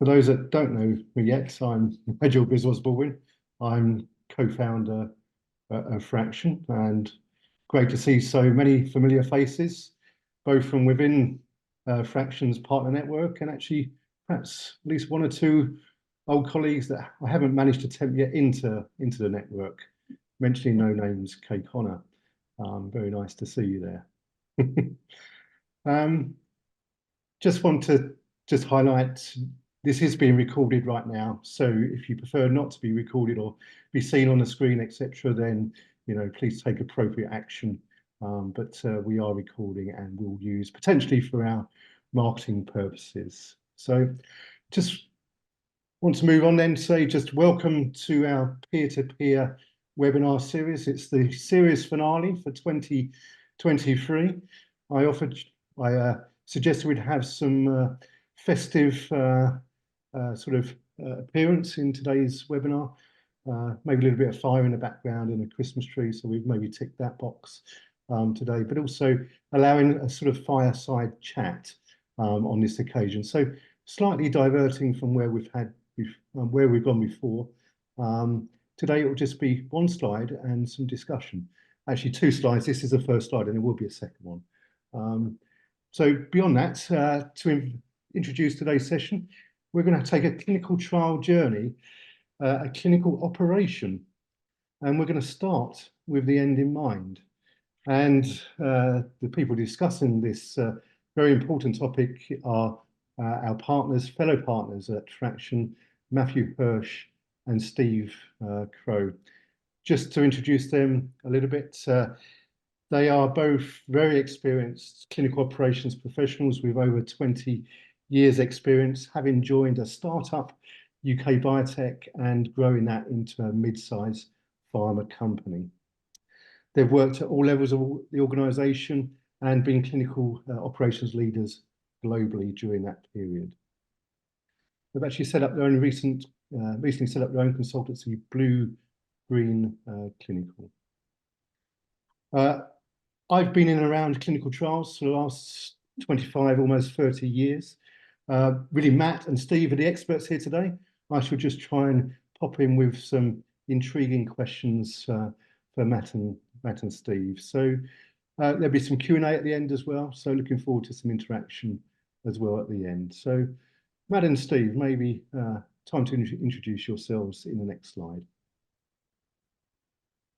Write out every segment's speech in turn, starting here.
For those that don't know me yet, I'm Nigel Biswas-Baldwin. I'm co-founder of Phraktion, and great to see so many familiar faces, both from within Phraktion's partner network and actually perhaps at least one or two old colleagues that I haven't managed to tempt yet into the network. Mentioning no names, Kay Connor. Very nice to see you there. Just want to highlight this is being recorded right now. So if you prefer not to be recorded or be seen on the screen, etc., then please take appropriate action. But we are recording and we'll use potentially for our marketing purposes. So just want to move on then, say just welcome to our peer-to-peer webinar series. It's the series finale for 2023. I suggested we'd have some festive appearance in today's webinar. Maybe a little bit of fire in the background and a Christmas tree, so we've maybe ticked that box today, but also allowing a sort of fireside chat on this occasion. So slightly diverting from where we've gone before. Today it will just be one slide and some discussion. Actually, two slides. This is the first slide, and there will be a second one. So beyond that, to introduce today's session, we're going to take a clinical trial journey, a clinical operation, and we're going to start with the end in mind. And the people discussing this very important topic are our partners, fellow partners at Phraktion, Matthew Hersch and Steve Crow. Just to introduce them a little bit, they are both very experienced clinical operations professionals with over 20 years experience, having joined a startup, UK Biotech, and growing that into a mid-size pharma company. They've worked at all levels of the organisation and been clinical operations leaders globally during that period. They've actually set up their own recently set up their own consultancy, BlueGreen Clinical. I've been in and around clinical trials for the last 25, almost 30 years. Really, Matt and Steve are the experts here today. I shall just try and pop in with some intriguing questions for Matt and Steve. So there'll be some Q&A at the end as well. So looking forward to some interaction as well at the end. So Matt and Steve, maybe time to introduce yourselves in the next slide.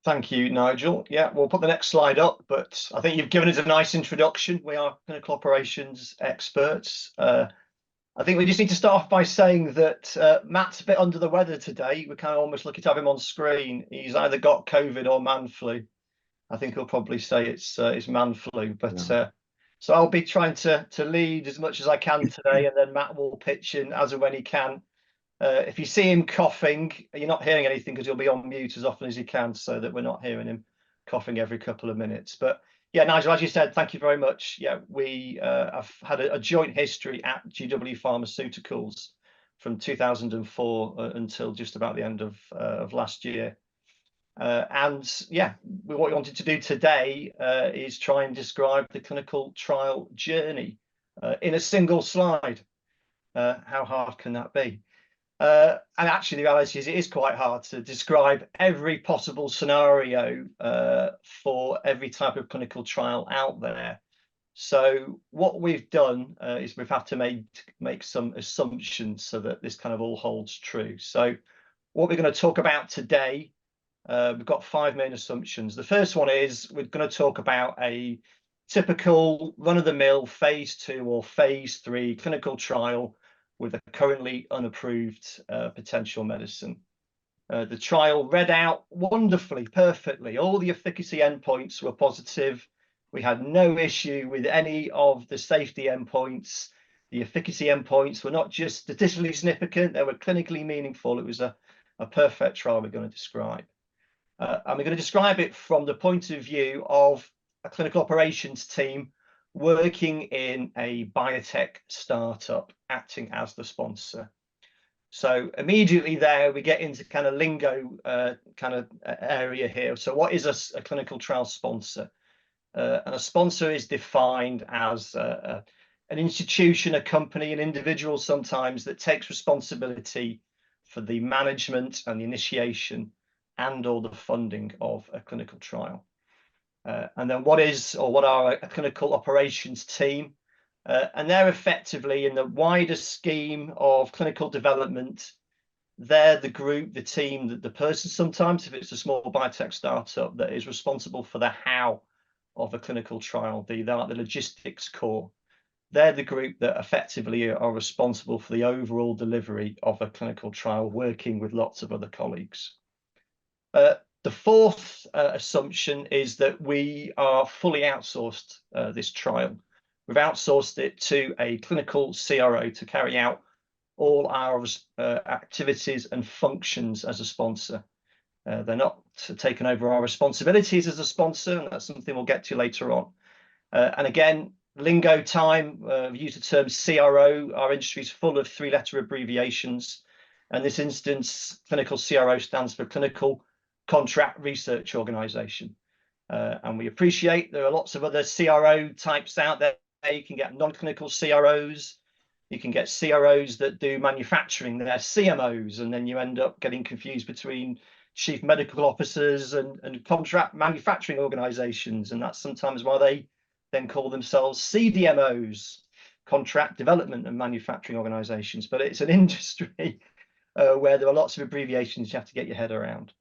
Thank you, Nigel. Yeah, we'll put the next slide up, but I think you've given us a nice introduction. We are clinical operations experts. I think we just need to start off by saying that Matt's a bit under the weather today. We're kind of almost lucky to have him on screen. He's either got COVID or man flu. I think he'll probably say it's man flu, but yeah. So I'll be trying to lead as much as I can today, and then Matt will pitch in as and when he can. If you see him coughing, you're not hearing anything because he'll be on mute as often as he can, so that we're not hearing him coughing every couple of minutes. But yeah, Nigel, as you said, thank you very much. Yeah, we have had a joint history at GW Pharmaceuticals from 2004 until just about the end of last year. And yeah, what we wanted to do today is try and describe the clinical trial journey in a single slide. How hard can that be? And actually, the reality is it is quite hard to describe every possible scenario for every type of clinical trial out there. So what we've done is we've had to make some assumptions so that this kind of all holds true. So what we're going to talk about today, we've got 5 main assumptions. The first one is we're going to talk about a typical run-of-the-mill phase 2 or phase 3 clinical trial with a currently unapproved potential medicine. The trial read out wonderfully, perfectly. All the efficacy endpoints were positive. We had no issue with any of the safety endpoints. The efficacy endpoints were not just statistically significant, they were clinically meaningful. It was a perfect trial we're going to describe. And we're going to describe it from the point of view of a clinical operations team working in a biotech startup, acting as the sponsor. So immediately there, we get into kind of lingo area here. So what is a clinical trial sponsor? And a sponsor is defined as an institution, a company, an individual sometimes that takes responsibility for the management and the initiation and or the funding of a clinical trial. And then what are a clinical operations team? And they're effectively, in the wider scheme of clinical development, they're the group, the team, the person sometimes, if it's a small biotech startup, that is responsible for the how of a clinical trial, the logistics core. They're the group that effectively are responsible for the overall delivery of a clinical trial, working with lots of other colleagues. The fourth assumption is that we are fully outsourced this trial. We've outsourced it to a clinical CRO to carry out all our activities and functions as a sponsor. They're not taken over our responsibilities as a sponsor, and that's something we'll get to later on. And again, lingo time, we use the term CRO. Our industry is full of three-letter abbreviations. And in this instance, clinical CRO stands for Clinical Contract Research Organization. And we appreciate there are lots of other CRO types out there. You can get non-clinical CROs. You can get CROs that do manufacturing, they're CMOs, and then you end up getting confused between chief medical officers and contract manufacturing organizations. And that's sometimes why they then call themselves CDMOs, contract development and manufacturing organizations. But it's an industry where there are lots of abbreviations you have to get your head around.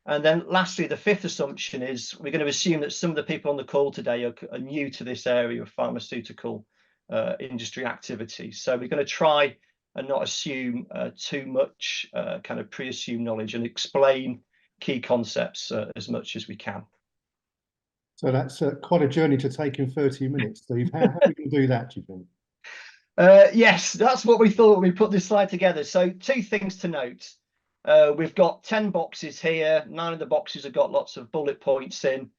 And then lastly, the fifth assumption is we're going to assume that some of the people on the call today are new to this area of pharmaceutical industry activity. So we're going to try and not assume too much kind of pre-assumed knowledge and explain key concepts as much as we can. So that's quite a journey to take in 30 minutes, Steve. How are we going to do that, do you think? Yes, that's what we thought when we put this slide together. So two things to note. We've got 10 boxes here. 9 of the boxes have got lots of bullet points in.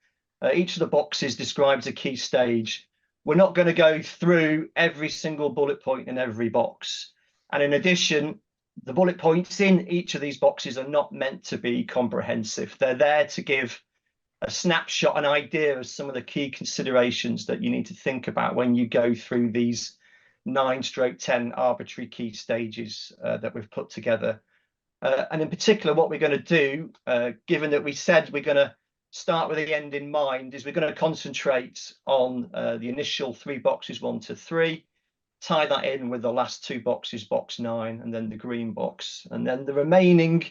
Each of the boxes describes a key stage. We're not going to go through every single bullet point in every box. And in addition, the bullet points in each of these boxes are not meant to be comprehensive. They're there to give a snapshot, an idea of some of the key considerations that you need to think about when you go through these 9/10 arbitrary key stages that we've put together. And in particular, what we're going to do, given that we said we're going to start with the end in mind, is we're going to concentrate on the initial 3 boxes 1 to 3, tie that in with the last 2 boxes, box 9, and then the green box. And then the remaining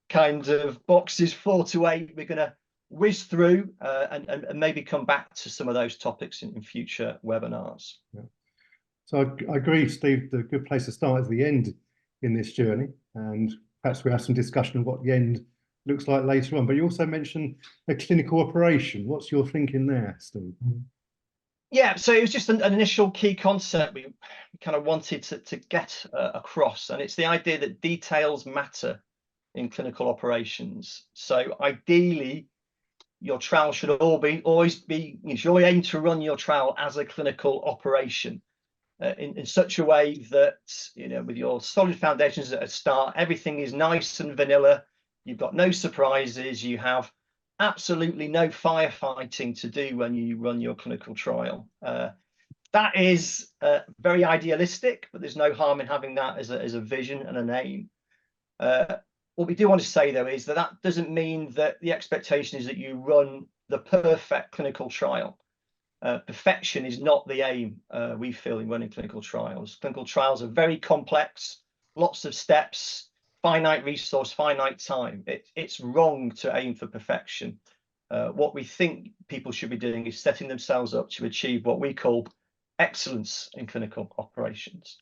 kind of boxes 4 to 8, we're going to whiz through and maybe come back to some of those topics in future webinars. Yeah. So I agree, Steve, the good place to start is the end in this journey. And perhaps we have some discussion of what the end looks like later on. But you also mentioned a clinical operation. What's your thinking there, Steve? Yeah, so it was just an initial key concept we kind of wanted to get across. And it's the idea that details matter in clinical operations. So ideally, your trial should always be, you should always aim to run your trial as a clinical operation in such a way that, you know, with your solid foundations at a start, everything is nice and vanilla. You've got no surprises. You have absolutely no firefighting to do when you run your clinical trial. That is very idealistic, but there's no harm in having that as a vision and an aim. What we do want to say, though, is that that doesn't mean that the expectation is that you run the perfect clinical trial. Perfection is not the aim, we feel, in running clinical trials. Clinical trials are very complex, lots of steps, finite resource, finite time. It's wrong to aim for perfection. What we think people should be doing is setting themselves up to achieve what we call excellence in clinical operations.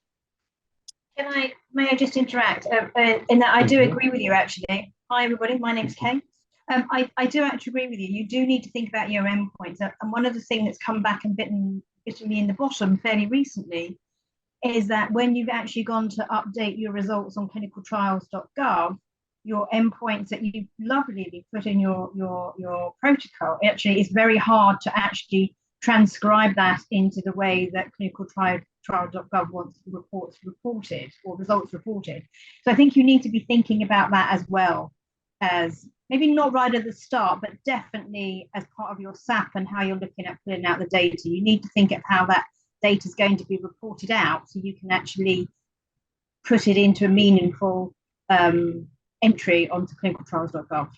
May I just interact in that I do agree with you, actually. Hi, everybody. My name's Kate. I do actually agree with you. You do need to think about your endpoints. And one of the things that's come back and bitten me in the bottom fairly recently is that when you've actually gone to update your results on clinicaltrials.gov, your endpoints that you lovingly put in your protocol, actually it's very hard to actually transcribe that into the way that clinicaltrials.gov wants reports reported or results reported. So I think you need to be thinking about that as well, as maybe not right at the start, but definitely as part of your SAP and how you're looking at pulling out the data. You need to think of how that data is going to be reported out, so you can actually put it into a meaningful entry onto clinicaltrials.gov.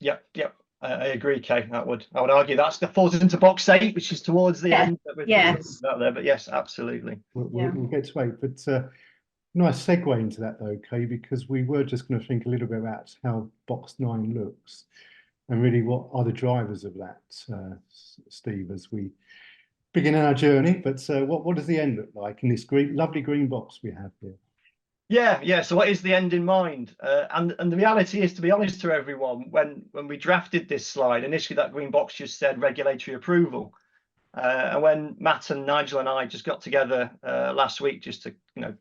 Yep, yep. I agree, Kay. I would argue that falls into box 8, which is towards the end that we're out there. But yes, absolutely. We'll get to 8, but nice segue into that though, Kay, because we were just going to think a little bit about how box 9 looks, and really what are the drivers of that, Steve, as we begin our journey. But what does the end look like in this lovely green box we have here? Yeah. So what is the end in mind? And the reality is, to be honest to everyone, when we drafted this slide, initially that green box just said regulatory approval. And when Matt and Nigel and I just got together last week just to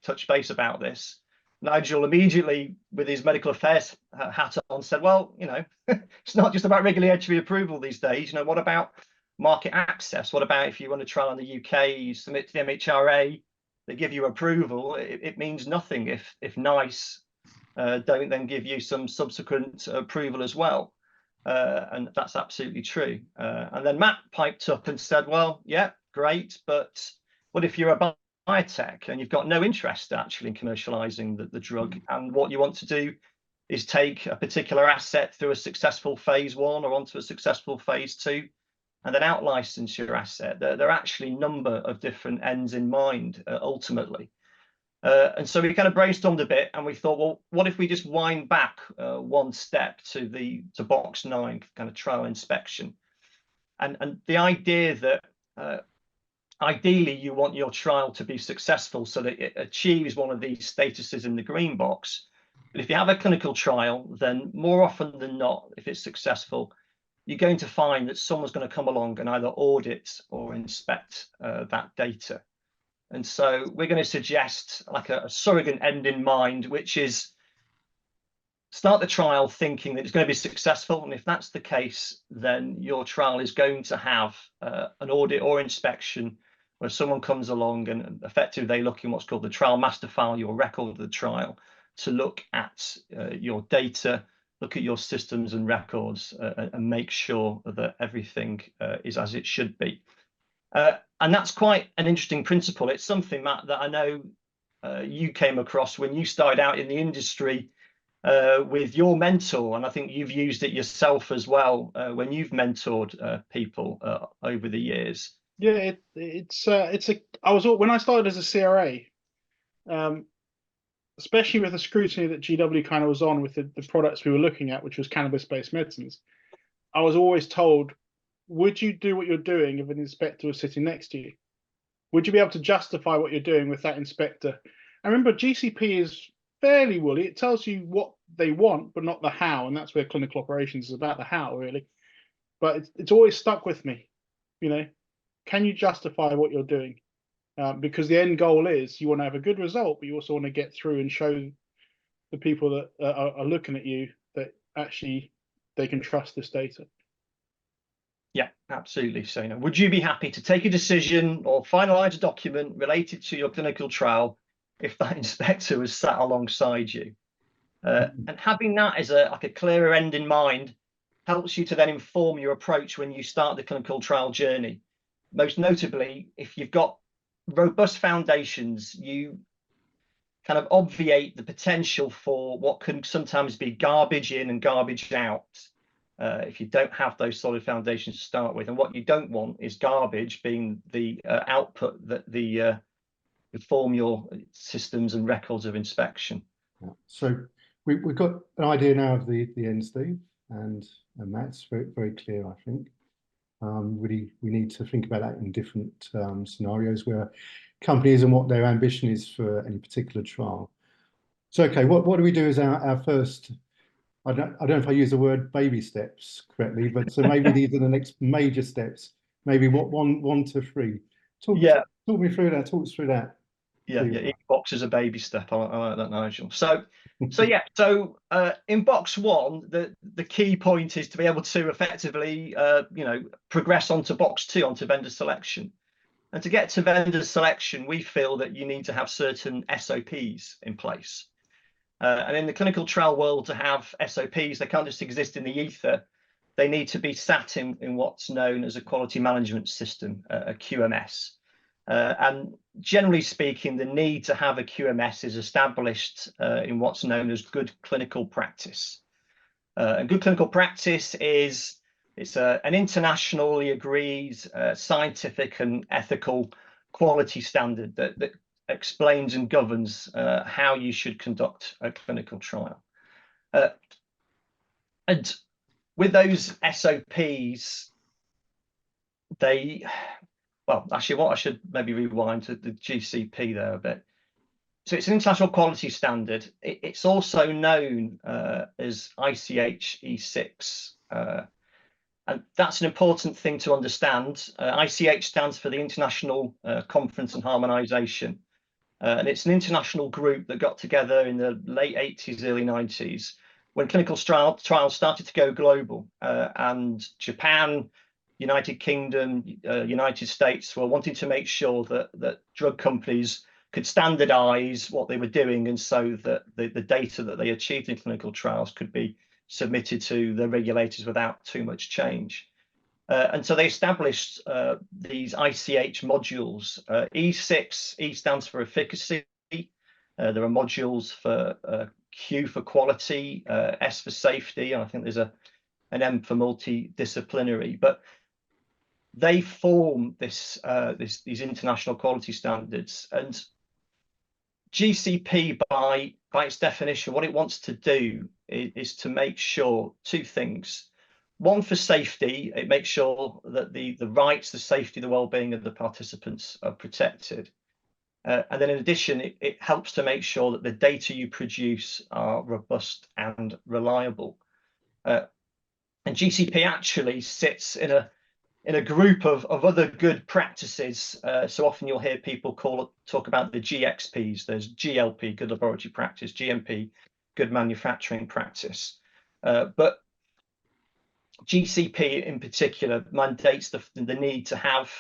touch base about this, Nigel immediately, with his medical affairs hat on, said, well, it's not just about regulatory approval these days. What about market access? What about if you run a trial in the UK, you submit to the MHRA, they give you approval? It means nothing if NICE don't then give you some subsequent approval as well. And that's absolutely true. And then Matt piped up and said, well, yeah, great, but what if you're a biotech and you've got no interest actually in commercializing the drug, and what you want to do is take a particular asset through a successful phase 1 or onto a successful phase 2 and then out-license your asset? There are actually a number of different ends in mind ultimately. And so we kind of brainstormed a bit, and we thought, well, what if we just wind back one step to box 9, kind of trial inspection, and the idea that ideally you want your trial to be successful so that it achieves one of these statuses in the green box. But if you have a clinical trial, then more often than not, if it's successful, you're going to find that someone's going to come along and either audit or inspect that data. And so we're going to suggest like a surrogate end in mind, which is start the trial thinking that it's going to be successful. And if that's the case, then your trial is going to have an audit or inspection where someone comes along and effectively they look in what's called the trial master file, your record of the trial, to look at your data, look at your systems and records, and make sure that everything is as it should be. And that's quite an interesting principle. It's something, Matt, that I know you came across when you started out in the industry with your mentor, and I think you've used it yourself as well when you've mentored people over the years. Yeah, when I started as a CRA, especially with the scrutiny that GW kind of was on with the products we were looking at, which was cannabis-based medicines, I was always told, would you do what you're doing if an inspector was sitting next to you? Would you be able to justify what you're doing with that inspector? I remember GCP is fairly woolly. It tells you what they want, but not the how. And that's where clinical operations is about the how, really. But it's always stuck with me. Can you justify what you're doing? Because the end goal is you want to have a good result, but you also want to get through and show the people that are looking at you that actually they can trust this data. Yeah, absolutely. So, would you be happy to take a decision or finalize a document related to your clinical trial if that inspector was sat alongside you? And having that as a clearer end in mind helps you to then inform your approach when you start the clinical trial journey. Most notably, if you've got robust foundations, you kind of obviate the potential for what can sometimes be garbage in and garbage out. If you don't have those solid foundations to start with. And what you don't want is garbage being the output that form your systems and records of inspection. Yeah. So we've got an idea now of the end, Steve, and that's very, very clear, I think. Really, we need to think about that in different scenarios where companies and what their ambition is for any particular trial. So, okay, what do we do as our first, I don't know if I use the word baby steps correctly, but so maybe these are the next major steps. Maybe what one to 3. Talk me through that. Talk us through that. Yeah, each box is a baby step. I like that, Nigel. So in box 1, the key point is to be able to effectively, progress onto box 2, onto vendor selection. And to get to vendor selection, we feel that you need to have certain SOPs in place. And in the clinical trial world, to have SOPs, they can't just exist in the ether. They need to be sat in what's known as a quality management system, a QMS. And generally speaking, the need to have a QMS is established in what's known as good clinical practice. And good clinical practice is an internationally agreed scientific and ethical quality standard that explains and governs how you should conduct a clinical trial. And with those SOPs, well, actually, what I should maybe rewind to the GCP there a bit. So it's an international quality standard. It's also known as ICH E6. And that's an important thing to understand. ICH stands for the International Conference on Harmonisation. And it's an international group that got together in the late 80s, early 90s, when clinical trials started to go global. And Japan, United Kingdom, United States were wanting to make sure that drug companies could standardize what they were doing, and so that the data that they achieved in clinical trials could be submitted to the regulators without too much change. And so they established these ICH modules. E6, E stands for efficacy. There are modules for Q for quality, S for safety, and I think there's an M for multidisciplinary. But they form these international quality standards, and GCP, by its definition, what it wants to do is to make sure two things. One, for safety, it makes sure that the rights, the safety, the well-being of the participants are protected. And then in addition, it helps to make sure that the data you produce are robust and reliable. And GCP actually sits in a group of other good practices. So often you'll hear people talk about the GXPs. There's GLP, good laboratory practice, GMP, good manufacturing practice. But GCP in particular mandates the need to have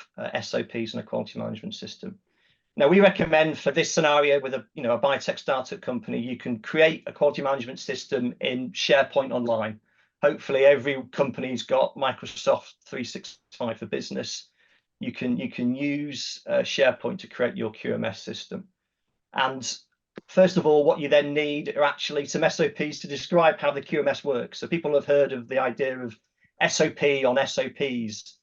SOPs and a quality management system. Now, we recommend for this scenario with a biotech startup company, you can create a quality management system in SharePoint Online. Hopefully every company's got Microsoft 365 for Business. You can use SharePoint to create your QMS system. And first of all, what you then need are actually some SOPs to describe how the QMS works. So people have heard of the idea of SOP on SOPs.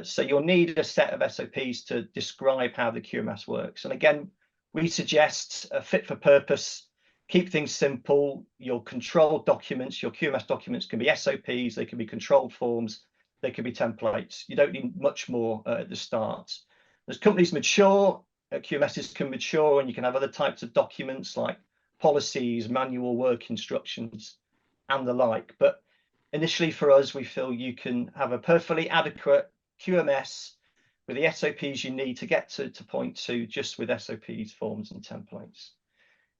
So you'll need a set of SOPs to describe how the QMS works. And again, we suggest a fit for purpose. Keep things simple. Your controlled documents, your QMS documents can be SOPs, they can be controlled forms, they can be templates. You don't need much more at the start. As companies mature, QMSs can mature, and you can have other types of documents like policies, manual work instructions, and the like. But initially for us, we feel you can have a perfectly adequate QMS with the SOPs you need to get to point 2 just with SOPs, forms, and templates.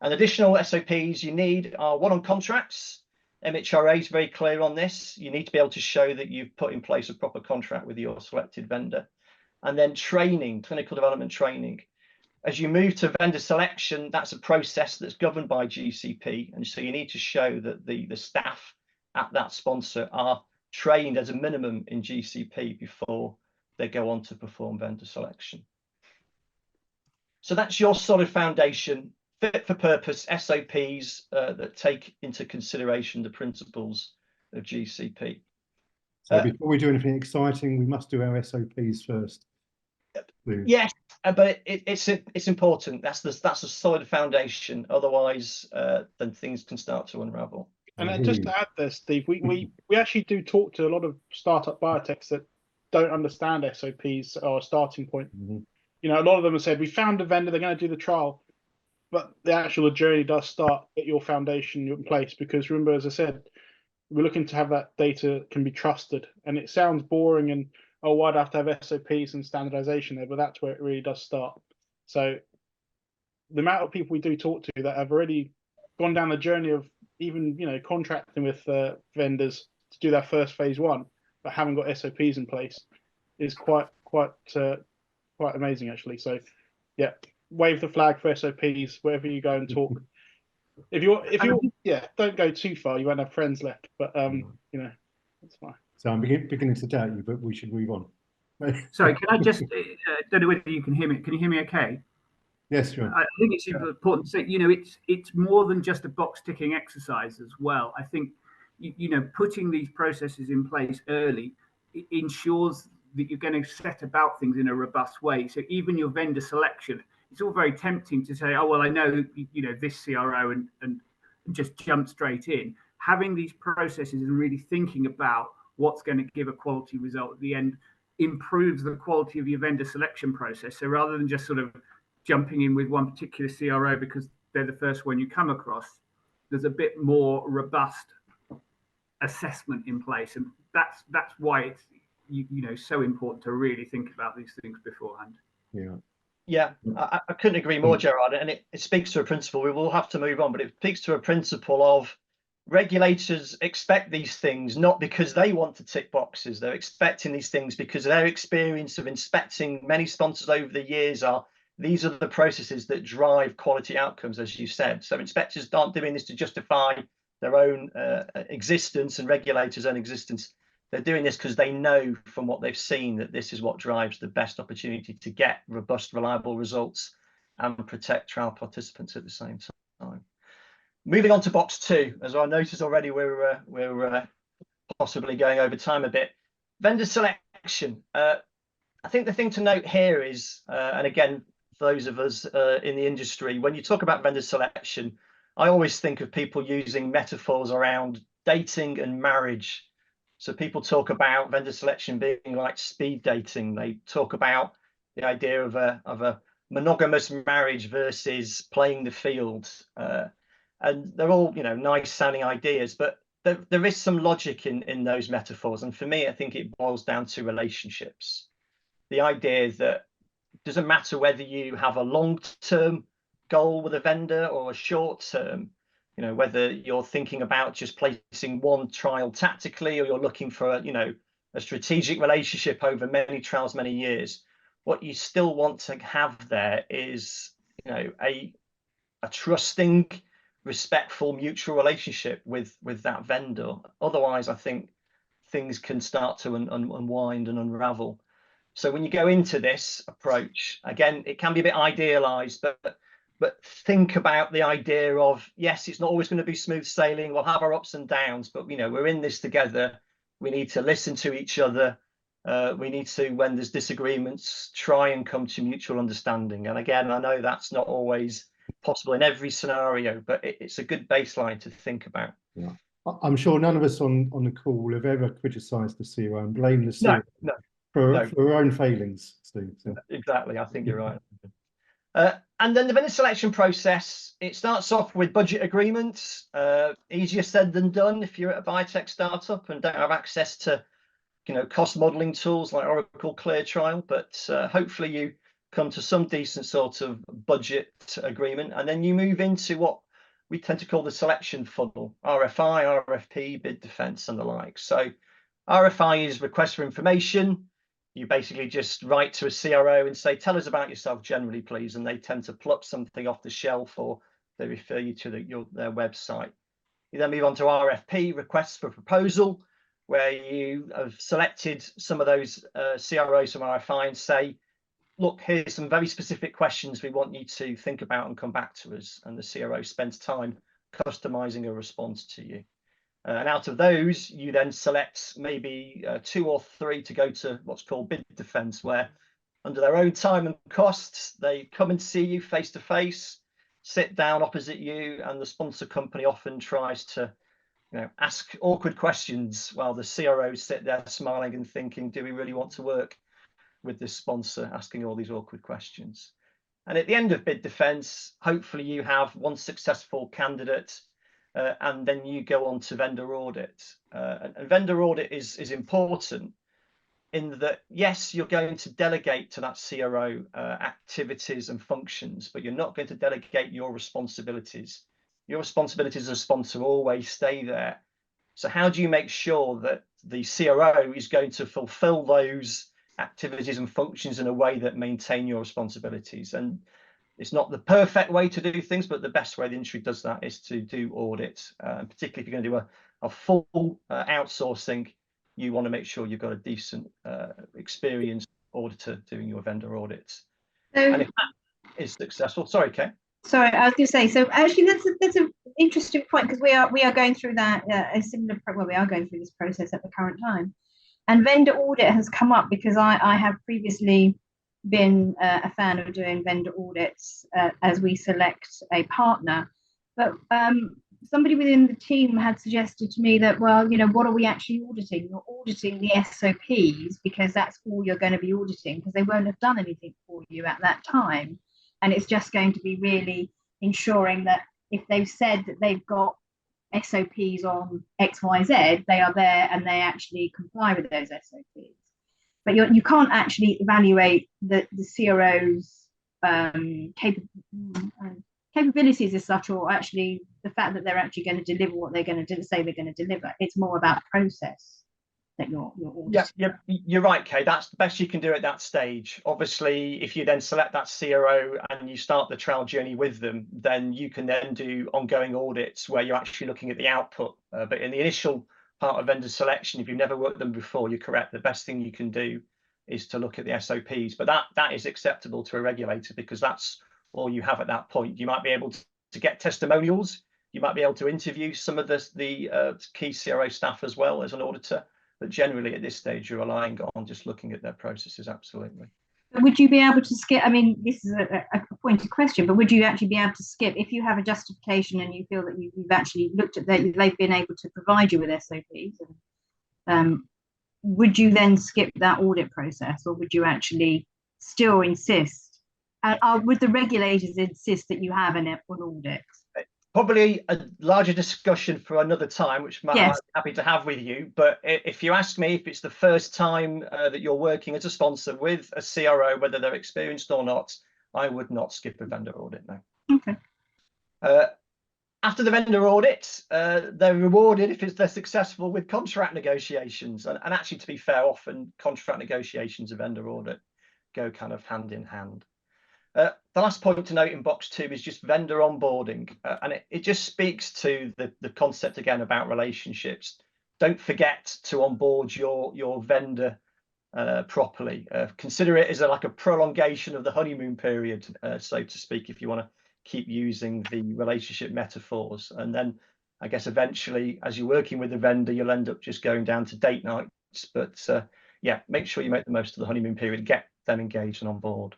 And additional SOPs you need are one on contracts. MHRA is very clear on this. You need to be able to show that you've put in place a proper contract with your selected vendor. And then training, clinical development training. As you move to vendor selection, that's a process that's governed by GCP. And so you need to show that the staff at that sponsor are trained as a minimum in GCP before they go on to perform vendor selection. So that's your solid foundation, fit for purpose SOPs that take into consideration the principles of GCP. So before we do anything exciting, we must do our SOPs first. Yes, but it's important. That's the solid foundation. Otherwise, then things can start to unravel. And just to add there, Steve, we actually do talk to a lot of startup biotechs that don't understand SOPs or a starting point. Mm-hmm. You know, a lot of them have said, we found a vendor, they're going to do the trial, but the actual journey does start at your foundation in place, because remember, as I said, we're looking to have that data can be trusted. And it sounds boring and, oh, why do I have to have SOPs and standardization there? But that's where it really does start. So the amount of people we do talk to that have already gone down the journey of even, you know, contracting with vendors to do that first phase 1, but haven't got SOPs in place is quite amazing, actually. So yeah, wave the flag for SOPs wherever you go and talk. If you're don't go too far, you won't have friends left, but you know, that's fine. So I'm beginning to doubt you, but we should move on. Sorry, can I just, don't know whether you can hear me. Can you hear me okay? Yes, sure. I think it's important to say, it's more than just a box ticking exercise as well. I think, putting these processes in place early ensures that you're going to set about things in a robust way. So even your vendor selection, it's all very tempting to say, oh, well, I know, this CRO and just jump straight in. Having these processes and really thinking about what's going to give a quality result at the end improves the quality of your vendor selection process. So rather than just sort of jumping in with one particular CRO because they're the first one you come across, there's a bit more robust assessment in place, and that's why it's so important to really think about these things beforehand. Yeah, I couldn't agree more, Gerard, and it speaks to a principle. We will have to move on, but it speaks to a principle of regulators expect these things not because they want to tick boxes. They're expecting these things because their experience of inspecting many sponsors over the years these are the processes that drive quality outcomes, as you said. So inspectors aren't doing this to justify their own existence and regulators' own existence. They're doing this because they know from what they've seen that this is what drives the best opportunity to get robust, reliable results and protect trial participants at the same time. Moving on to box 2, as I noticed already, we're possibly going over time a bit. Vendor selection. I think the thing to note here is, and again, for those of us in the industry, when you talk about vendor selection, I always think of people using metaphors around dating and marriage. So people talk about vendor selection being like speed dating. They talk about the idea of a monogamous marriage versus playing the field. And they're all, nice sounding ideas, but there is some logic in those metaphors. And for me, I think it boils down to relationships. The idea that it doesn't matter whether you have a long-term goal with a vendor or a short-term, whether you're thinking about just placing one trial tactically or you're looking for a strategic relationship over many trials, many years. What you still want to have there is a trusting, respectful, mutual relationship with that vendor. Otherwise, I think things can start to unwind and unravel. So when you go into this approach, again, it can be a bit idealized, but think about the idea of, yes, it's not always going to be smooth sailing. We'll have our ups and downs, but we're in this together. We need to listen to each other. We need to, when there's disagreements, try and come to mutual understanding. And again, I know that's not always possible in every scenario, but it's a good baseline to think about. Yeah, I'm sure none of us on the call have ever criticised the CRO and blamed the CRO for our own failings, Steve. So. Exactly, I think you're right. And then the vendor selection process, it starts off with budget agreements. Easier said than done if you're at a biotech startup and don't have access to cost modeling tools like Oracle ClearTrial, but hopefully you come to some decent sort of budget agreement, and then you move into what we tend to call the selection funnel: RFI, RFP, bid defense, and the like. So RFI is request for information. You basically just write to a CRO and say, tell us about yourself generally, please. And they tend to pluck something off the shelf, or they refer you to their website. You then move on to RFP, requests for proposal, where you have selected some of those CROs from RFI and say, look, here's some very specific questions we want you to think about and come back to us. And the CRO spends time customizing a response to you. And out of those, you then select maybe 2 or 3 to go to what's called bid defense, where under their own time and costs, they come and see you face to face, sit down opposite you, and the sponsor company often tries to ask awkward questions while the CROs sit there smiling and thinking, do we really want to work with this sponsor, asking all these awkward questions? And at the end of bid defense, hopefully you have one successful candidate, and then you go on to vendor audit. And vendor audit is important in that, yes, you're going to delegate to that CRO activities and functions, but you're not going to delegate your responsibilities. Your responsibilities as a sponsor always stay there. So how do you make sure that the CRO is going to fulfill those activities and functions in a way that maintain your responsibilities? And it's not the perfect way to do things, but the best way the industry does that is to do audit. Particularly if you're going to do a full outsourcing, you want to make sure you've got a decent experienced auditor doing your vendor audits. So, And if that is successful, sorry, Kay. sorry, I was going to say. So actually, that's an interesting point, because we are going through that a similar. Well, we are going through this process at the current time, and vendor audit has come up because I have previously been a fan of doing vendor audits as we select a partner, but somebody within the team had suggested to me that, well, you know, what are we actually auditing? You're auditing the SOPs, because that's all you're going to be auditing, because they won't have done anything for you at that time. And it's just going to be really ensuring that if they've said that they've got SOPs on XYZ, they are there and they actually comply with those SOPs. But you can't actually evaluate the CRO's capabilities as such, or actually the fact that they're actually going to deliver what they're going to say they're going to deliver. It's more about process that you're auditing. Yeah, you're right, Kay. That's the best you can do at that stage. Obviously, if you then select that CRO and you start the trial journey with them, then you can then do ongoing audits where you're actually looking at the output. But in the initial part of vendor selection, if you've never worked with them before, you're correct. The best thing you can do is to look at the SOPs. But that is acceptable to a regulator, because that's all you have at that point. You might be able to get testimonials. You might be able to interview some of the key CRO staff as well as an auditor. But generally, at this stage, you're relying on just looking at their processes. Absolutely. Would you be able to skip? I mean, this is a pointed question, but would you actually be able to skip if you have a justification and you feel that you've actually looked at that, they've been able to provide you with SOPs? And, would you then skip that audit process, or would you actually still insist? Would the regulators insist that you have an audit? Probably a larger discussion for another time, which I'm happy to have with you. But if you ask me, if it's the first time that you're working as a sponsor with a CRO, whether they're experienced or not, I would not skip a vendor audit, no. Okay. After the vendor audit, they're rewarded if they're successful with contract negotiations. And actually, to be fair, often contract negotiations and vendor audit go kind of hand in hand. The last point to note in box 2 is just vendor onboarding, and it just speaks to the concept again about relationships. Don't forget to onboard your vendor properly. Consider it as like a prolongation of the honeymoon period, so to speak, if you want to keep using the relationship metaphors. And then I guess eventually, as you're working with the vendor, you'll end up just going down to date nights. But yeah, make sure you make the most of the honeymoon period, get them engaged and on board.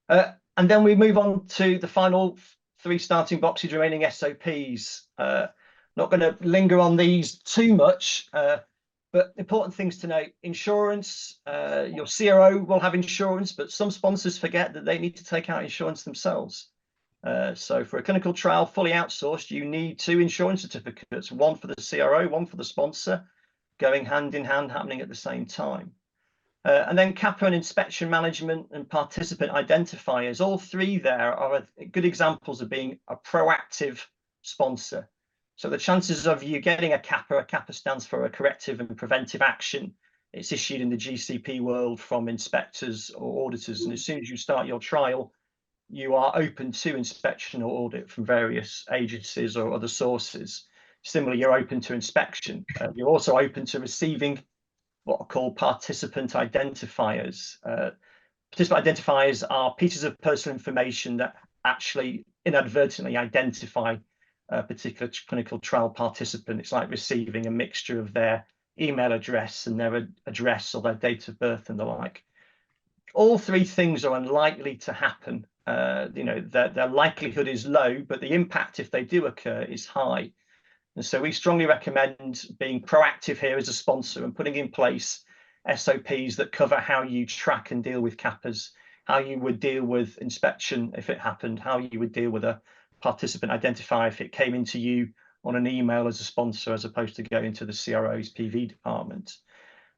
And then we move on to the final 3 starting boxes, remaining SOPs. Not going to linger on these too much, but important things to note: insurance. Your CRO will have insurance, but some sponsors forget that they need to take out insurance themselves. So for a clinical trial fully outsourced, you need 2 insurance certificates, one for the CRO, one for the sponsor, going hand in hand, happening at the same time. And then CAPA and inspection management and participant identifiers, all 3 there are good examples of being a proactive sponsor. So the chances of you getting a CAPA stands for a corrective and preventive action. It's issued in the GCP world from inspectors or auditors. And as soon as you start your trial, you are open to inspection or audit from various agencies or other sources. Similarly, you're open to inspection. You're also open to receiving what are called participant identifiers. Participant identifiers are pieces of personal information that actually inadvertently identify a particular clinical trial participant. It's like receiving a mixture of their email address and their address or their date of birth and the like. All 3 things are unlikely to happen. You know, their likelihood is low, but the impact, if they do occur, is high. And so we strongly recommend being proactive here as a sponsor and putting in place SOPs that cover how you track and deal with CAPAs, how you would deal with inspection if it happened, how you would deal with a participant identifier if it came into you on an email as a sponsor, as opposed to going to the CRO's PV department.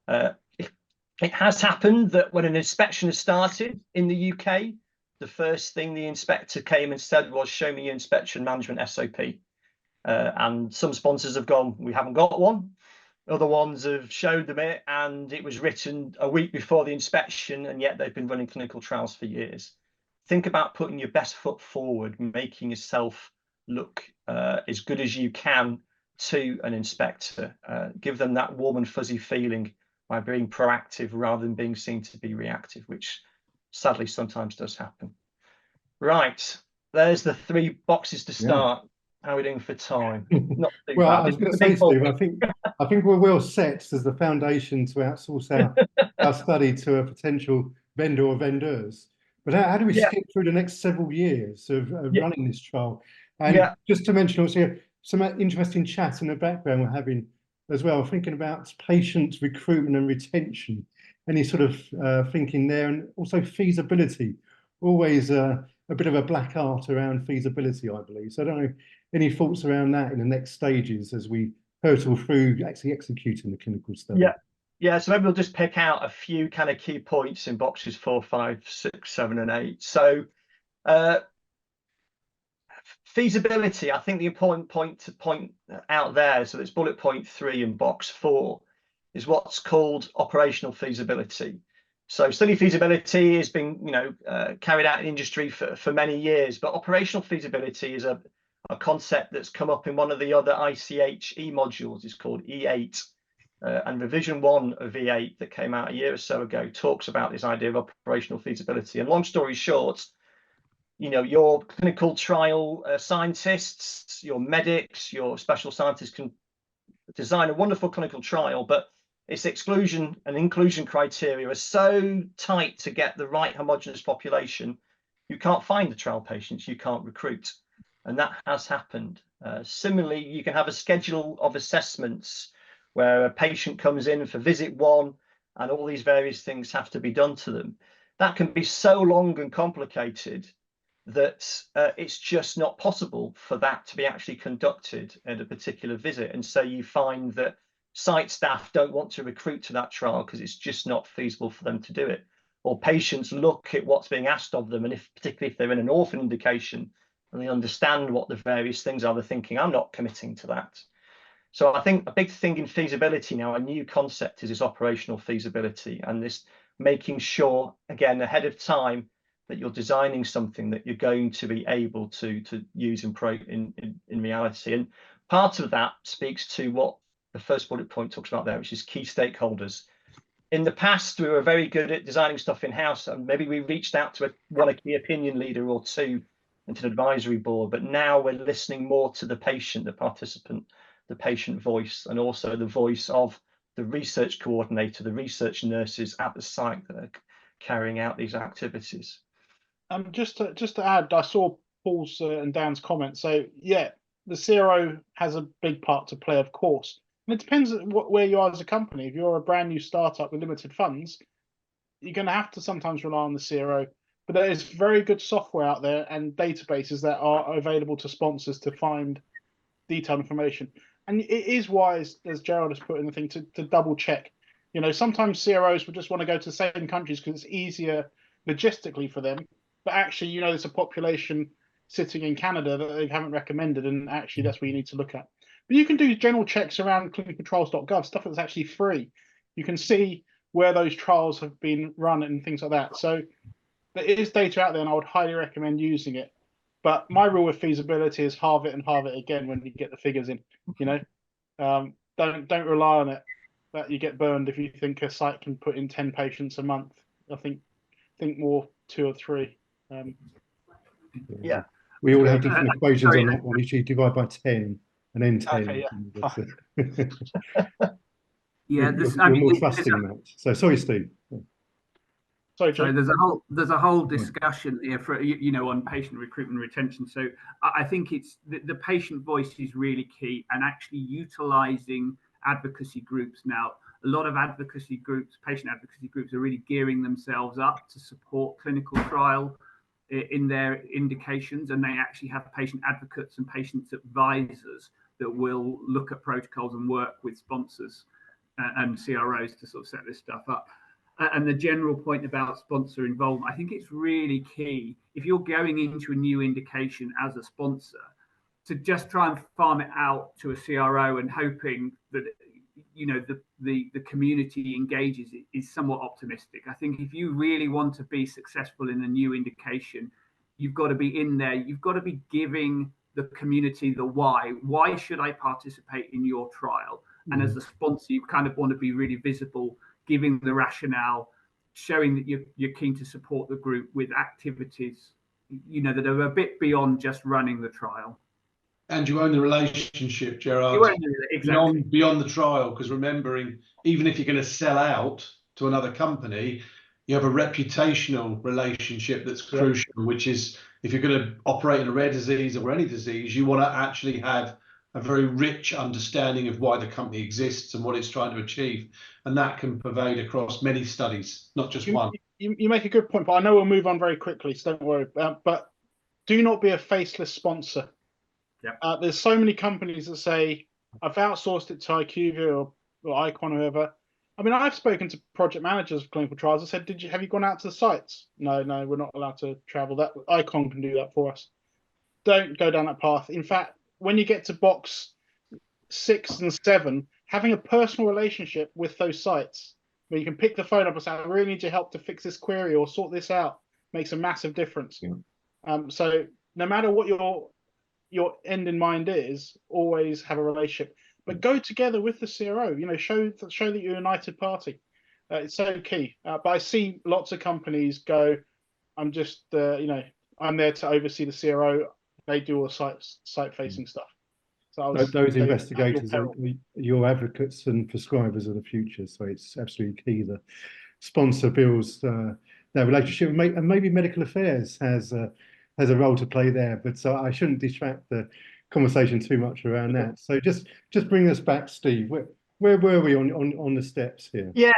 It has happened that when an inspection has started in the UK, the first thing the inspector came and said was, show me your inspection management SOP. And some sponsors have gone, we haven't got one. Other ones have showed them it, and it was written a week before the inspection, and yet they've been running clinical trials for years. Think about putting your best foot forward, making yourself look as good as you can to an inspector. Give them that warm and fuzzy feeling by being proactive rather than being seen to be reactive, which sadly sometimes does happen. Right, there's the 3 boxes to start. How are we doing for time? Not too Well, bad. I was going to say, Steve, I think we're well set as the foundation to outsource our study to a potential vendor or vendors. But how do we skip through the next several years of running this trial? And just to mention also some interesting chat in the background we're having as well, thinking about patient recruitment and retention, any sort of thinking there, and also feasibility. Always a bit of a black art around feasibility, I believe. So I don't know, any thoughts around that in the next stages as we hurtle through actually executing the clinical study? Yeah, so maybe we'll just pick out a few kind of key points in boxes 4, 5, 6, 7, and 8. So feasibility, I think the important point to point out there, so it's bullet point 3 in box 4, is what's called operational feasibility. So study feasibility has been, carried out in industry for many years, but operational feasibility is a concept that's come up in one of the other ICH modules. It's called E8, and revision 1 of E8 that came out a year or so ago talks about this idea of operational feasibility. And long story short, your clinical trial scientists, your medics, your special scientists can design a wonderful clinical trial, but its exclusion and inclusion criteria are so tight to get the right homogeneous population, you can't find the trial patients, you can't recruit. And that has happened. Similarly, you can have a schedule of assessments where a patient comes in for visit 1 and all these various things have to be done to them. That can be so long and complicated that it's just not possible for that to be actually conducted at a particular visit. And so you find that site staff don't want to recruit to that trial because it's just not feasible for them to do it. Or patients look at what's being asked of them, and particularly if they're in an orphan indication and they understand what the various things are, they're thinking, I'm not committing to that. So I think a big thing in feasibility now, a new concept, is this operational feasibility, and this making sure, again, ahead of time, that you're designing something that you're going to be able to use in reality. And part of that speaks to what the first bullet point talks about there, which is key stakeholders. In the past, we were very good at designing stuff in-house, and maybe we reached out to one key opinion leader or 2 into an advisory board, but now we're listening more to the patient, the participant, the patient voice, and also the voice of the research coordinator, the research nurses at the site that are carrying out these activities. Just to add, I saw Paul's and Dan's comments. So yeah, the CRO has a big part to play, of course. And it depends where you are as a company. If you're a brand new startup with limited funds, you're going to have to sometimes rely on the CRO. But there is very good software out there and databases that are available to sponsors to find detailed information. And it is wise, as Gerald has put in the thing, to double check. Sometimes CROs would just want to go to the same countries because it's easier logistically for them. But actually, there's a population sitting in Canada that they haven't recommended, and actually that's what you need to look at. But you can do general checks around clinicaltrials.gov, stuff that's actually free. You can see where those trials have been run and things like that. So there is data out there, and I would highly recommend using it. But my rule with feasibility is halve it and halve it again when you get the figures in. Don't rely on it. That you get burned if you think a site can put in 10 patients a month. I think more 2 or 3. Yeah, we all have different equations on that one. You divide by 10 and then 10. Okay, yeah. You're more trusting that. So sorry, Steve. Sorry, there's a whole discussion here for on patient recruitment and retention. So I think it's the patient voice is really key, and actually utilizing advocacy groups now. A lot of advocacy groups, patient advocacy groups, are really gearing themselves up to support clinical trial in their indications, and they actually have patient advocates and patients advisors that will look at protocols and work with sponsors and CROs to sort of set this stuff up. And the general point about sponsor involvement, I think it's really key if you're going into a new indication as a sponsor to just try and farm it out to a CRO and hoping that the community engages is somewhat optimistic. I think if you really want to be successful in a new indication, you've got to be in there. You've got to be giving the community the why. Why should I participate in your trial? And as a sponsor, you kind of want to be really visible giving the rationale, showing that you're keen to support the group with activities, that are a bit beyond just running the trial. And you own the relationship, Gerard, You own exactly. beyond the trial, because remembering, even if you're going to sell out to another company, you have a reputational relationship that's crucial, which is, if you're going to operate in a rare disease or any disease, you want to actually have a very rich understanding of why the company exists and what it's trying to achieve. And that can pervade across many studies, not just one. You make a good point, but I know we'll move on very quickly, so don't worry. But do not be a faceless sponsor. Yeah. There's so many companies that say, I've outsourced it to IQVIA or Icon or whoever. I mean, I've spoken to project managers of clinical trials. I said, have you gone out to the sites? No, we're not allowed to travel. That Icon can do that for us. Don't go down that path. In fact, when you get to box 6 and 7, having a personal relationship with those sites where you can pick the phone up and say, I really need your help to fix this query or sort this out, makes a massive difference. Yeah. So no matter what your end in mind is, always have a relationship, but go together with the CRO. Show that you're a united party. It's so key. But I see lots of companies go, I'm just I'm there to oversee the CRO. They do all the site-facing stuff. So those investigators are your advocates and prescribers of the future. So it's absolutely key that sponsor builds their relationship, and maybe medical affairs has a role to play there. But I shouldn't distract the conversation too much around that. So just bring us back, Steve. Where were we on the steps here? Yeah,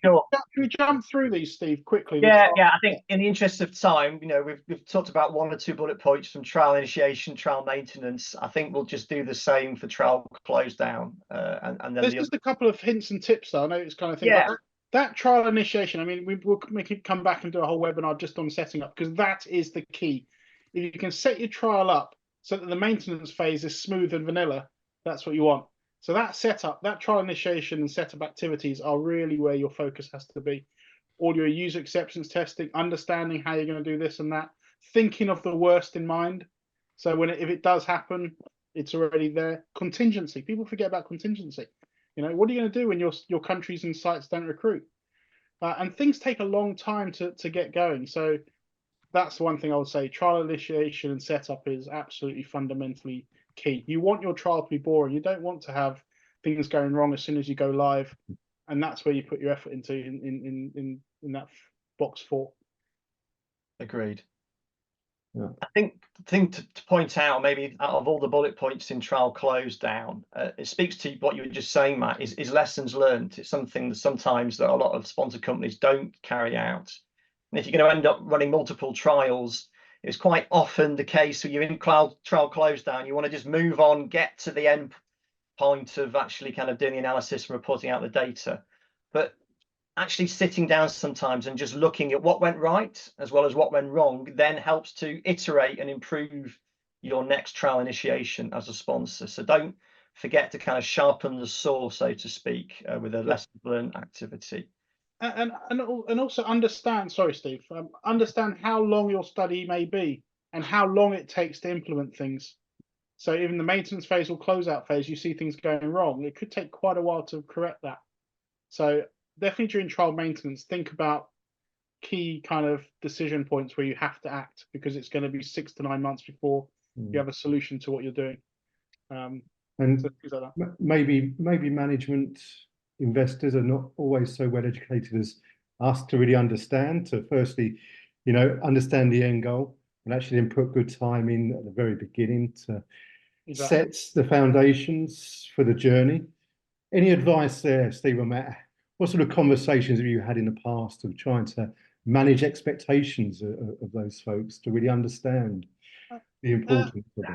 sure. Can we jump through these, Steve, quickly? Yeah. I think in the interest of time, we've talked about 1 or 2 bullet points from trial initiation, trial maintenance. I think we'll just do the same for trial close down. And then there's just a couple of hints and tips, though. I know it's kind of thing. Yeah. That trial initiation, I mean, we'll make it come back and do a whole webinar just on setting up, because that is the key. If you can set your trial up so that the maintenance phase is smooth and vanilla, that's what you want. So that setup, that trial initiation and setup activities are really where your focus has to be. All your user acceptance testing, understanding how you're going to do this and that, thinking of the worst in mind. So if it does happen, it's already there. Contingency. People forget about contingency. What are you going to do when your countries and sites don't recruit? And things take a long time to get going. So that's the one thing I would say. Trial initiation and setup is absolutely fundamentally key. You want your trial to be boring. You don't want to have things going wrong as soon as you go live, and that's where you put your effort into in that box 4. Agreed. Yeah. I think the thing to point out, maybe out of all the bullet points in trial close down, it speaks to what you were just saying, Matt, is lessons learned. It's something that sometimes that a lot of sponsor companies don't carry out. And if you're going to end up running multiple trials, it's quite often the case when you're in trial close down, you want to just move on, get to the end point of actually kind of doing the analysis and reporting out the data. But actually sitting down sometimes and just looking at what went right as well as what went wrong then helps to iterate and improve your next trial initiation as a sponsor. So don't forget to kind of sharpen the saw, so to speak, with a lesson learned activity. And also understand, sorry, Steve, understand how long your study may be and how long it takes to implement things. So even the maintenance phase or closeout phase, you see things going wrong. It could take quite a while to correct that. So definitely during trial maintenance, think about key kind of decision points where you have to act, because it's going to be 6 to 9 months before you have a solution to what you're doing. And so things like that. maybe management investors are not always so well educated as us to really understand. To firstly, understand the end goal, and actually then put good time in at the very beginning to set the foundations for the journey. Any advice there, Steve or Matt? What sort of conversations have you had in the past of trying to manage expectations of those folks to really understand the importance of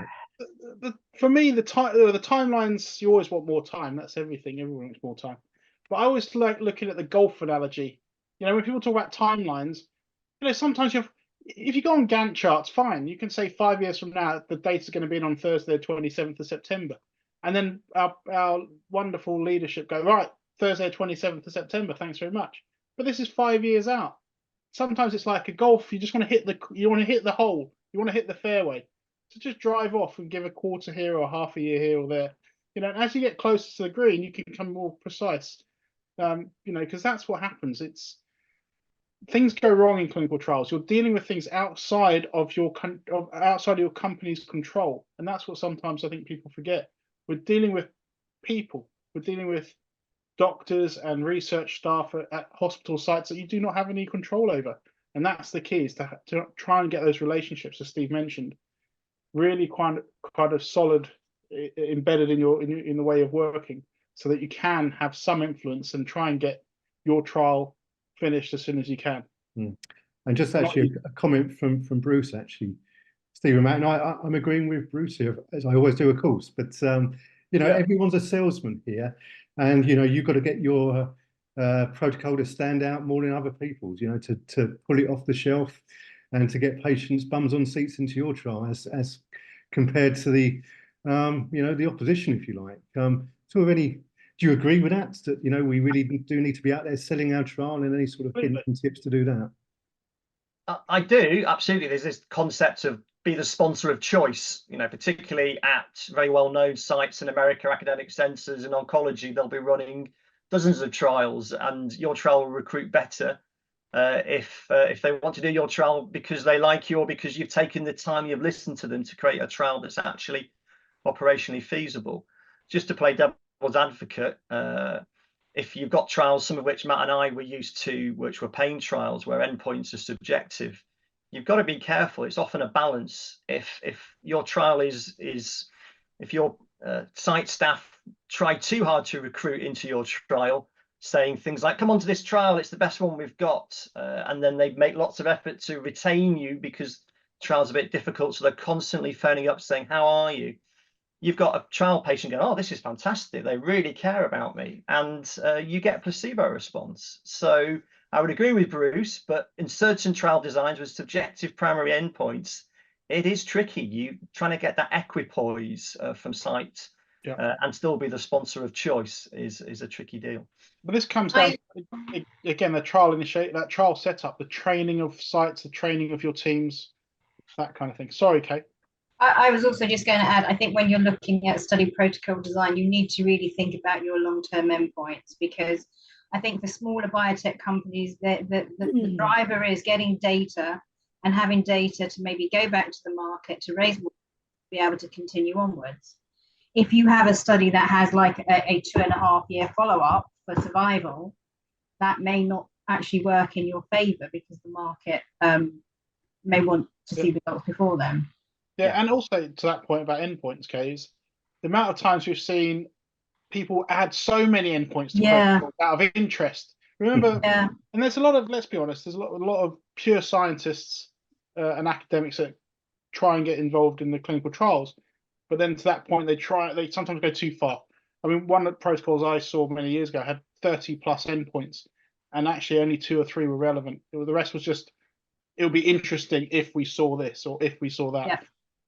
it? For me, the timelines, you always want more time. That's everything. Everyone wants more time. But I always like looking at the golf analogy. When people talk about timelines, sometimes if you go on Gantt charts, fine. You can say 5 years from now, the date's going to be in on Thursday, the 27th of September. And then our wonderful leadership go, right, Thursday, 27th of September, thanks very much. But this is 5 years out. Sometimes it's like a golf. You just want to hit the hole. You want to hit the fairway. So just drive off and give a quarter here or half a year here or there. As you get closer to the green, you can become more precise. You know, because that's what happens. It's things go wrong in clinical trials. You're dealing with things outside of your company's control, and that's what sometimes I think people forget. We're dealing with people. We're dealing with doctors and research staff at hospital sites that you do not have any control over, and that's the key: is to try and get those relationships, as Steve mentioned, really kind of solid, embedded in the way of working, so that you can have some influence and try and get your trial finished as soon as you can. And just actually a comment from Bruce, actually, Stephen, Matt, and I'm agreeing with Bruce here, as I always do, of course. But you know, everyone's a salesman here, and you know, you've got to get your protocol to stand out more than other people's. You know, to pull it off the shelf, and to get patients bums on seats into your trial, as compared to the you know, the opposition, if you like. So, do you agree with that? That, you know, we really do need to be out there selling our trial, and any sort of hints and tips to do that? I do, absolutely. There's this concept of be the sponsor of choice, you know, particularly at very well-known sites in America, academic centres in oncology. They'll be running dozens of trials, and your trial will recruit better if they want to do your trial because they like you, or because you've taken the time, you've listened to them to create a trial that's actually operationally feasible. Just to play devil's advocate, if you've got trials, some of which Matt and I were used to, which were pain trials where endpoints are subjective, you've got to be careful. It's often a balance. If your trial if your site staff try too hard to recruit into your trial, saying things like, come on to this trial, it's the best one we've got, and then they make lots of effort to retain you because the trial's a bit difficult, so they're constantly phoning up saying, how are you? You've got a trial patient going, oh, this is fantastic, they really care about me, and you get a placebo response. So I would agree with Bruce, but in certain trial designs with subjective primary endpoints, it is tricky. You trying to get that equipoise from sites and still be the sponsor of choice is a tricky deal. But this comes down again, the trial that trial setup, the training of sites, the training of your teams, that kind of thing. Sorry, Kate. I was also just going to add, I think when you're looking at study protocol design, you need to really think about your long-term endpoints, because I think for smaller biotech companies, the driver is getting data and having data to maybe go back to the market to raise more, to be able to continue onwards. If you have a study that has like a 2.5-year follow-up for survival, that may not actually work in your favor because the market may want to see results before then. Yeah, and also to that point about endpoints, Kay, the amount of times we've seen people add so many endpoints to protocols out of interest. Remember, and there's a lot of, let's be honest, there's a lot of pure scientists and academics that try and get involved in the clinical trials, but then to that point they sometimes go too far. I mean, one of the protocols I saw many years ago had 30+ endpoints, and actually only 2 or 3 were relevant. The rest was just, it would be interesting if we saw this or if we saw that. Yeah.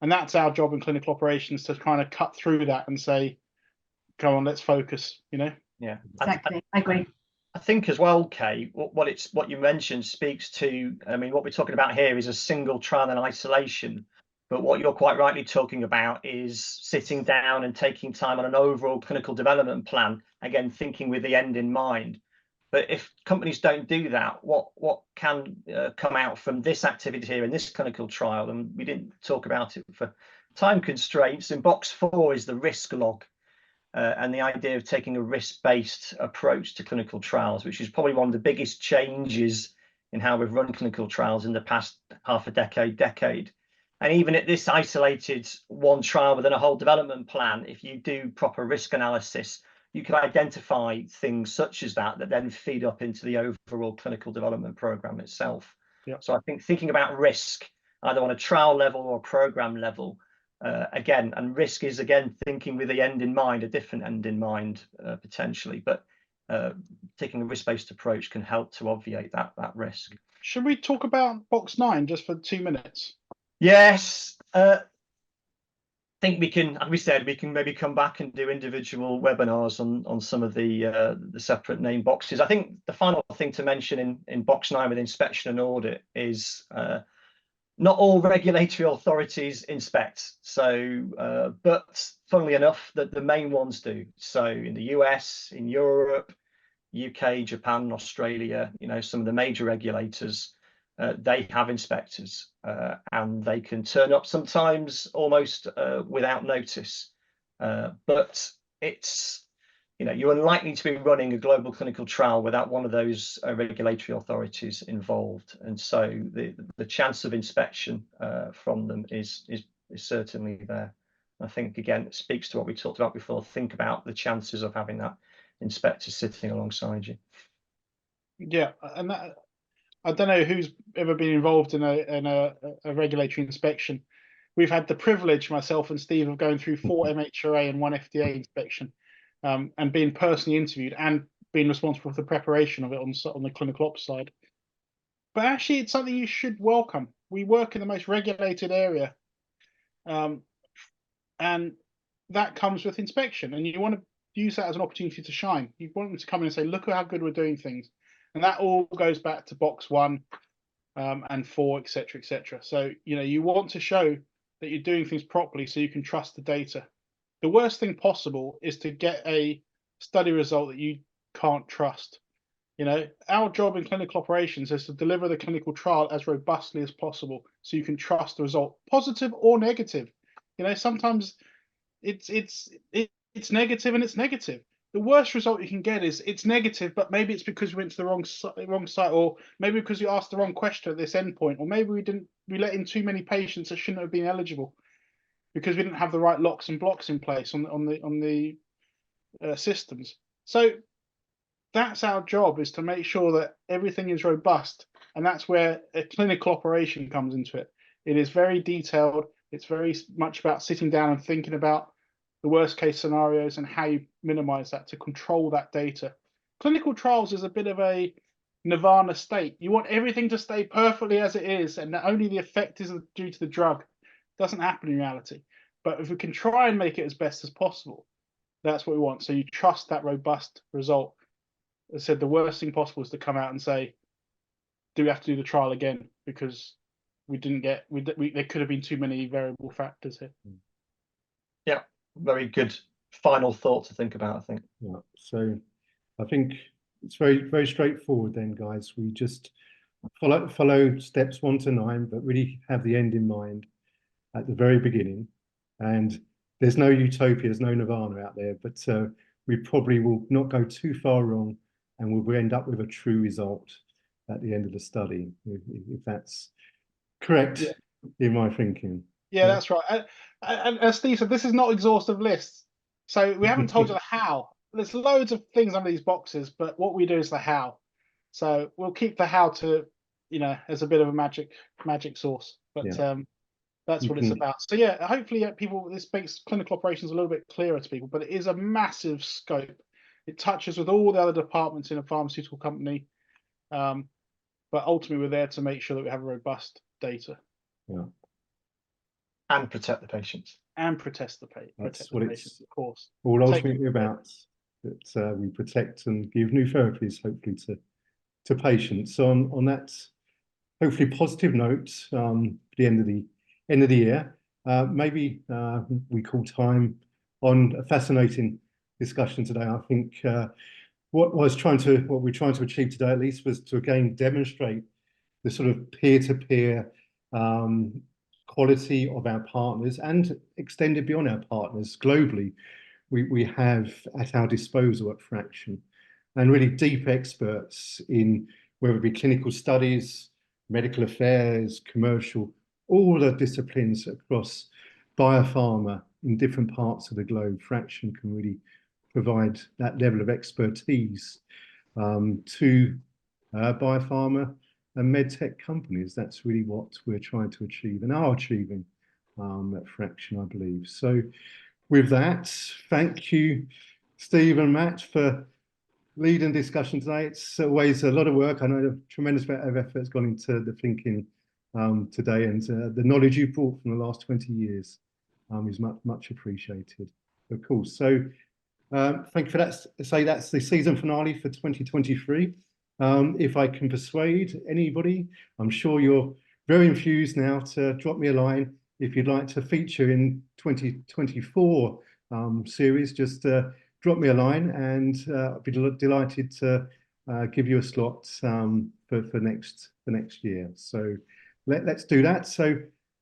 And that's our job in clinical operations, to kind of cut through that and say, come on, let's focus, you know? Yeah, exactly. I agree. I think as well, Kay, what you mentioned speaks to, I mean, what we're talking about here is a single trial in isolation. But what you're quite rightly talking about is sitting down and taking time on an overall clinical development plan, again, thinking with the end in mind. But if companies don't do that, what can come out from this activity here in this clinical trial? And we didn't talk about it for time constraints. In box 4 is the risk log, and the idea of taking a risk-based approach to clinical trials, which is probably one of the biggest changes in how we've run clinical trials in the past half a decade. And even at this isolated one trial within a whole development plan, if you do proper risk analysis, you can identify things such as that then feed up into the overall clinical development program itself. Yeah. So I think thinking about risk, either on a trial level or a program level, again, and risk is, again, thinking with the end in mind, a different end in mind, potentially, but taking a risk-based approach can help to obviate that risk. Should we talk about box 9 just for 2 minutes? Yes. I think we can, as we said, we can maybe come back and do individual webinars on some of the separate name boxes. I think the final thing to mention in box 9 with inspection and audit is not all regulatory authorities inspect. So, but funnily enough, the main ones do. So in the US, in Europe, UK, Japan, Australia, some of the major regulators, they have inspectors, and they can turn up sometimes almost without notice. But it's, you're unlikely to be running a global clinical trial without one of those regulatory authorities involved. And so the chance of inspection from them is certainly there. I think, again, it speaks to what we talked about before. Think about the chances of having that inspector sitting alongside you. Yeah, and that, I don't know who's ever been involved in a regulatory inspection. We've had the privilege, myself and Steve, of going through 4 MHRA and 1 FDA inspection, and being personally interviewed and being responsible for the preparation of it on the clinical ops side. But actually, it's something you should welcome. We work in the most regulated area, and that comes with inspection, and you want to use that as an opportunity to shine. You want them to come in and say, look at how good we're doing things. And that all goes back to box 1 and 4, etc., etc. So, you want to show that you're doing things properly so you can trust the data. The worst thing possible is to get a study result that you can't trust. Our job in clinical operations is to deliver the clinical trial as robustly as possible so you can trust the result, positive or negative. Sometimes it's negative and it's negative. The worst result you can get is it's negative, but maybe it's because we went to the wrong site, or maybe because you asked the wrong question at this endpoint, or maybe we let in too many patients that shouldn't have been eligible because we didn't have the right locks and blocks in place on the systems. So that's our job, is to make sure that everything is robust, and that's where a clinical operation comes into it. It is very detailed. It's very much about sitting down and thinking about the worst case scenarios and how you minimize that to control that data. Clinical trials is a bit of a nirvana state. You want everything to stay perfectly as it is, and that only the effect is due to the drug. It doesn't happen in reality. But if we can try and make it as best as possible, that's what we want. So you trust that robust result. As I said, the worst thing possible is to come out and say, do we have to do the trial again? Because we didn't get, there could have been too many variable factors here. Yeah, very good final thought to think about, I think. Yeah. So I think it's very, very straightforward then, guys. We just follow steps 1 to 9, but really have the end in mind at the very beginning. And there's no utopia, there's no nirvana out there, but we probably will not go too far wrong, and we'll end up with a true result at the end of the study, if that's correct in my thinking. Yeah, that's right. And as Steve said, this is not exhaustive lists. So we haven't told you the how. There's loads of things under these boxes, but what we do is the how. So we'll keep the how to, as a bit of a magic sauce. But that's what it's about. So yeah, hopefully this makes clinical operations a little bit clearer to people, but it is a massive scope. It touches with all the other departments in a pharmaceutical company. But ultimately, we're there to make sure that we have robust data. Yeah. And protect the patients. And protect the patients, of course. All ultimately about that we protect and give new therapies, hopefully, to patients. So on that hopefully positive note, the end of the year, maybe we call time on a fascinating discussion today. I think what we're trying to achieve today, at least, was to again demonstrate the sort of peer-to-peer quality of our partners, and extended beyond our partners globally. We have at our disposal at Phraktion, and really deep experts in whether it be clinical studies, medical affairs, commercial, all the disciplines across biopharma in different parts of the globe. Phraktion can really provide that level of expertise to biopharma and medtech companies. That's really what we're trying to achieve and are achieving at Phraktion, I believe. So with that, thank you, Steve and Matt, for leading discussion today. It's always a lot of work. I know a tremendous amount of effort has gone into the thinking today, and the knowledge you brought from the last 20 years is much appreciated, of course. So thank you for that. Say that's the season finale for 2023. If I can persuade anybody, I'm sure you're very enthused now to drop me a line if you'd like to feature in 2024 series. Just drop me a line, and I'd be delighted to give you a slot for next year. So let's do that. So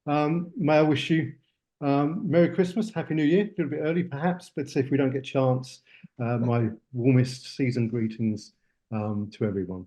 may I wish you Merry Christmas, Happy New Year. A little bit early perhaps, but if we don't get a chance, my warmest season greetings to everyone.